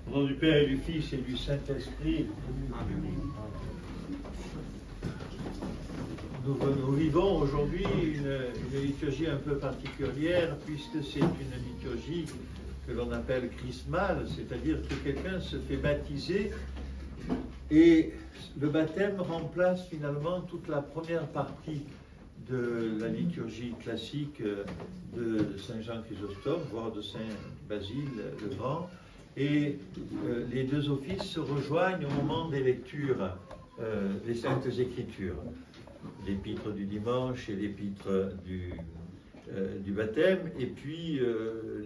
Au nom du Père et du Fils et du Saint-Esprit. Nous vivons aujourd'hui une liturgie un peu particulière puisque c'est une liturgie que l'on appelle chrismale, c'est-à-dire que quelqu'un se fait baptiser et le baptême remplace finalement toute la première partie de la liturgie classique de Saint Jean Chrysostome, voire de Saint Basile le Grand. Et les deux offices se rejoignent au moment des lectures des Saintes Écritures, l'épître du dimanche et l'épître du baptême, et puis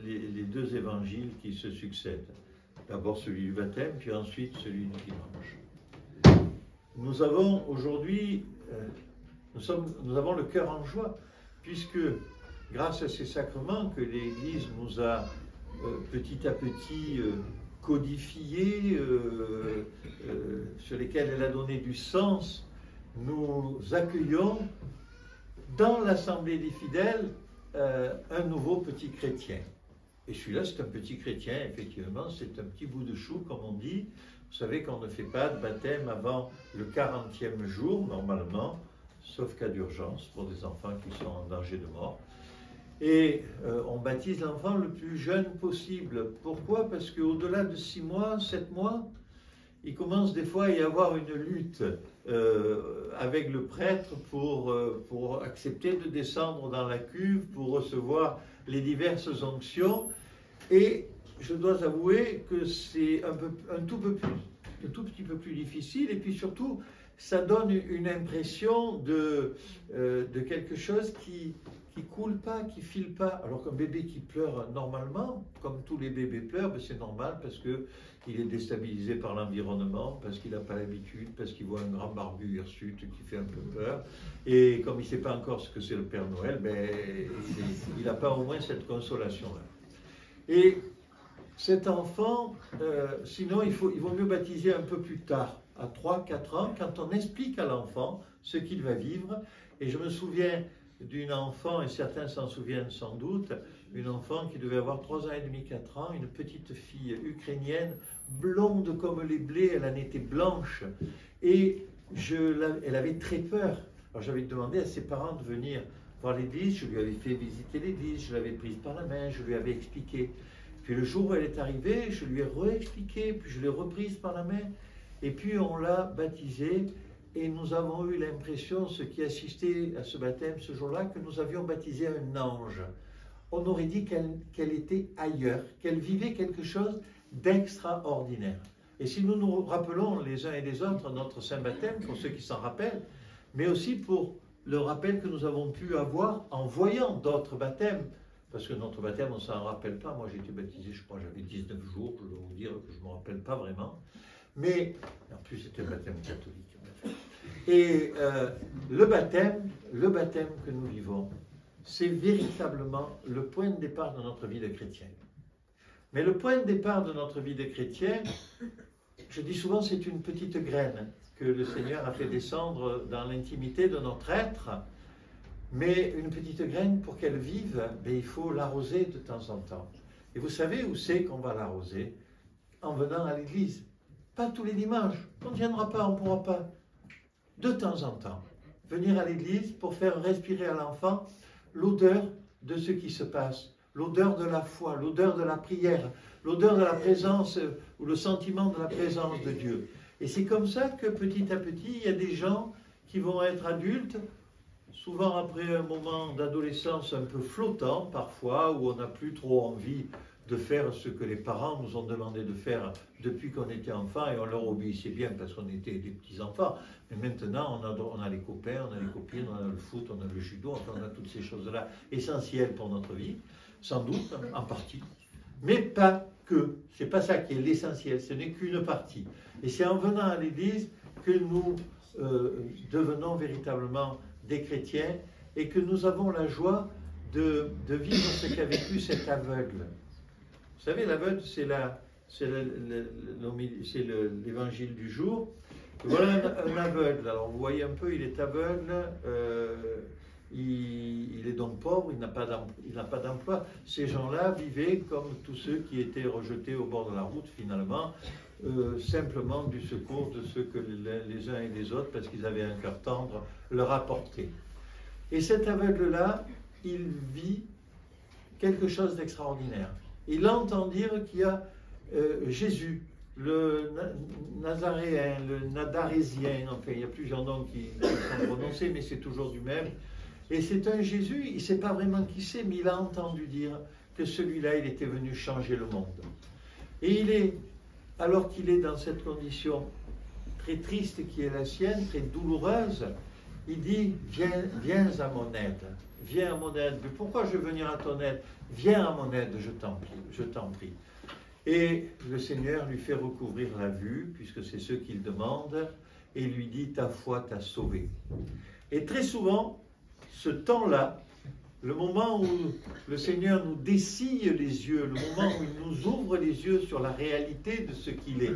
les deux évangiles qui se succèdent. D'abord celui du baptême, puis ensuite celui du dimanche. Nous avons aujourd'hui, nous avons le cœur en joie, puisque grâce à ces sacrements que l'Église nous a petit à petit codifiés, sur lesquels elle a donné du sens, nous accueillons dans l'Assemblée des fidèles un nouveau petit chrétien. Et celui-là, c'est un petit chrétien, effectivement, c'est un petit bout de chou, comme on dit. Vous savez qu'on ne fait pas de baptême avant le 40e jour, normalement, sauf cas d'urgence, pour des enfants qui sont en danger de mort. Et on baptise l'enfant le plus jeune possible. Pourquoi? Parce qu'au-delà de 6 mois, 7 mois, il commence des fois à y avoir une lutte avec le prêtre pour accepter de descendre dans la cuve, pour recevoir les diverses onctions. Et je dois avouer que c'est un tout petit peu plus difficile. Et puis surtout, ça donne une impression de quelque chose qui coule pas, qui file pas. Alors qu'un bébé qui pleure normalement, comme tous les bébés pleurent, ben c'est normal parce qu'il est déstabilisé par l'environnement, parce qu'il n'a pas l'habitude, parce qu'il voit un grand barbu hirsute qui fait un peu peur. Et comme il ne sait pas encore ce que c'est le Père Noël, ben, il n'a pas au moins cette consolation-là. Et cet enfant, sinon il vaut mieux baptiser un peu plus tard, à 3-4 ans, quand on explique à l'enfant ce qu'il va vivre. Et je me souviens d'une enfant, et certains s'en souviennent sans doute, une enfant qui devait avoir 3 ans et demi, 4 ans, une petite fille ukrainienne, blonde comme les blés, elle en était blanche, et elle avait très peur. Alors j'avais demandé à ses parents de venir voir l'église, je lui avais fait visiter l'église, je l'avais prise par la main, je lui avais expliqué. Puis le jour où elle est arrivée, je lui ai réexpliqué, puis je l'ai reprise par la main, et puis on l'a baptisée. Et nous avons eu l'impression, ceux qui assistaient à ce baptême ce jour-là, que nous avions baptisé un ange. On aurait dit qu'elle était ailleurs, qu'elle vivait quelque chose d'extraordinaire. Et si nous nous rappelons les uns et les autres notre saint baptême, pour ceux qui s'en rappellent, mais aussi pour le rappel que nous avons pu avoir en voyant d'autres baptêmes, parce que notre baptême, on ne s'en rappelle pas. Moi, j'ai été baptisé, je crois, j'avais 19 jours, je dois vous dire que je ne me rappelle pas vraiment. Mais, en plus, c'était un baptême catholique. Et le baptême que nous vivons, c'est véritablement le point de départ de notre vie de chrétien. Mais le point de départ de notre vie de chrétien, je dis souvent, c'est une petite graine que le Seigneur a fait descendre dans l'intimité de notre être. Mais une petite graine, pour qu'elle vive, ben, il faut l'arroser de temps en temps. Et vous savez où c'est qu'on va l'arroser? En venant à l'église. Pas tous les dimanches. On ne viendra pas, on ne pourra pas. De temps en temps, venir à l'église pour faire respirer à l'enfant l'odeur de ce qui se passe, l'odeur de la foi, l'odeur de la prière, l'odeur de la présence ou le sentiment de la présence de Dieu. Et c'est comme ça que petit à petit, il y a des gens qui vont être adultes, souvent après un moment d'adolescence un peu flottant parfois, où on n'a plus trop envie de faire ce que les parents nous ont demandé de faire depuis qu'on était enfant, et on leur obéissait bien parce qu'on était des petits-enfants. Mais maintenant, on a les copains, on a les copines, on a le foot, on a le judo, enfin on a toutes ces choses-là essentielles pour notre vie, sans doute, en partie. Mais pas que. C'est pas ça qui est l'essentiel, ce n'est qu'une partie. Et c'est en venant à l'église que nous devenons véritablement des chrétiens et que nous avons la joie de vivre ce qu'a vécu cet aveugle. Vous savez, l'aveugle, c'est l'évangile du jour. Voilà un aveugle. Alors, vous voyez un peu, il est aveugle. il est donc pauvre, il n'a pas d'emploi. Ces gens-là vivaient comme tous ceux qui étaient rejetés au bord de la route finalement, simplement du secours de ceux que les uns et les autres, parce qu'ils avaient un cœur tendre, leur apportaient. Et cet aveugle-là, il vit quelque chose d'extraordinaire. Il entend dire qu'il y a Jésus, le Nazaréen, le Nadarésien, enfin il y a plusieurs noms qui sont prononcés, mais c'est toujours du même. Et c'est un Jésus, il ne sait pas vraiment qui c'est, mais il a entendu dire que celui-là, il était venu changer le monde. Et alors qu'il est dans cette condition très triste qui est la sienne, très douloureuse, il dit, viens à mon aide, viens à mon aide. Mais pourquoi je veux venir à ton aide? Viens à mon aide, je t'en prie. Et le Seigneur lui fait recouvrir la vue, puisque c'est ce qu'il demande, et lui dit, ta foi t'a sauvé. Et très souvent, ce temps-là, le moment où le Seigneur nous dessille les yeux, le moment où il nous ouvre les yeux sur la réalité de ce qu'il est.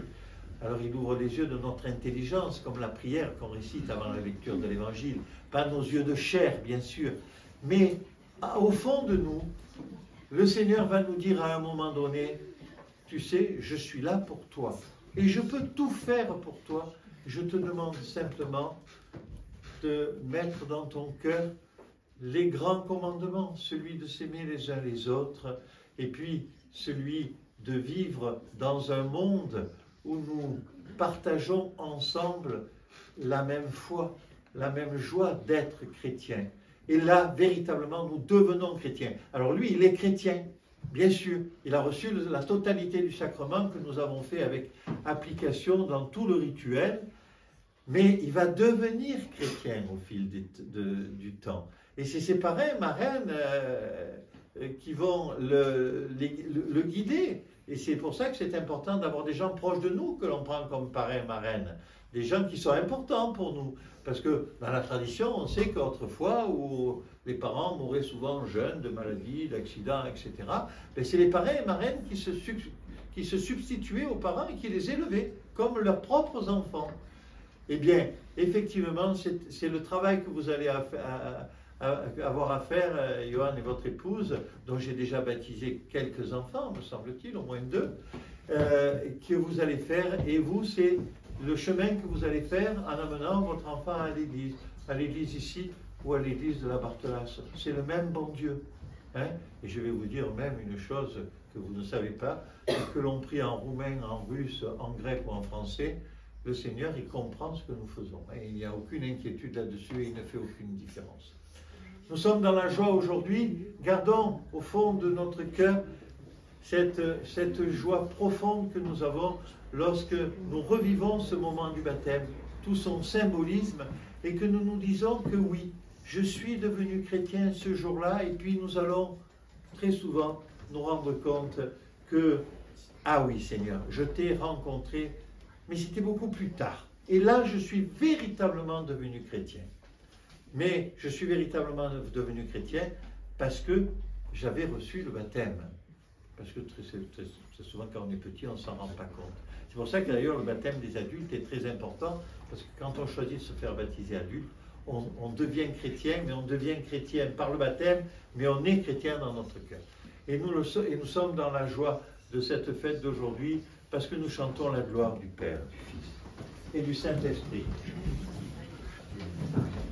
Alors il ouvre les yeux de notre intelligence, comme la prière qu'on récite avant la lecture de l'Évangile. Pas nos yeux de chair, bien sûr, mais au fond de nous, le Seigneur va nous dire à un moment donné, tu sais, je suis là pour toi, et je peux tout faire pour toi. Je te demande simplement de mettre dans ton cœur les grands commandements, celui de s'aimer les uns les autres, et puis celui de vivre dans un monde où nous partageons ensemble la même foi, la même joie d'être chrétien. Et là, véritablement, nous devenons chrétiens. Alors lui, il est chrétien, bien sûr. Il a reçu la totalité du sacrement que nous avons fait avec application dans tout le rituel, mais il va devenir chrétien au fil du temps. Et c'est ses parrains, marraines qui vont le guider. Et c'est pour ça que c'est important d'avoir des gens proches de nous que l'on prend comme parrains, marraines. Des gens qui sont importants pour nous. Parce que dans la tradition, on sait qu'autrefois, où les parents mouraient souvent jeunes de maladies, d'accidents, etc., ben c'est les parrains et marraines qui se substituaient aux parents et qui les élevaient comme leurs propres enfants. Eh bien, effectivement, c'est le travail que vous allez avoir à faire, Johan et votre épouse, dont j'ai déjà baptisé quelques enfants, me semble-t-il, au moins 2, que vous allez faire. Et vous, c'est le chemin que vous allez faire en amenant votre enfant à l'église ici ou à l'église de la Barthelasse. C'est le même bon Dieu. Hein? Et je vais vous dire même une chose que vous ne savez pas, que l'on prie en roumain, en russe, en grec ou en français, le Seigneur, il comprend ce que nous faisons. Et il n'y a aucune inquiétude là-dessus et il ne fait aucune différence. Nous sommes dans la joie aujourd'hui. Gardons au fond de notre cœur cette joie profonde que nous avons lorsque nous revivons ce moment du baptême, tout son symbolisme, et que nous nous disons que oui, je suis devenu chrétien ce jour-là, et puis nous allons très souvent nous rendre compte que, ah oui Seigneur, je t'ai rencontré, mais c'était beaucoup plus tard. Et là, je suis véritablement devenu chrétien. Mais je suis véritablement devenu chrétien parce que j'avais reçu le baptême. Parce que très souvent, quand on est petit, on ne s'en rend pas compte. C'est pour ça que d'ailleurs, le baptême des adultes est très important, parce que quand on choisit de se faire baptiser adulte, on devient chrétien, mais on devient chrétien par le baptême, mais on est chrétien dans notre cœur. Et nous sommes dans la joie de cette fête d'aujourd'hui, parce que nous chantons la gloire du Père, du Fils et du Saint-Esprit.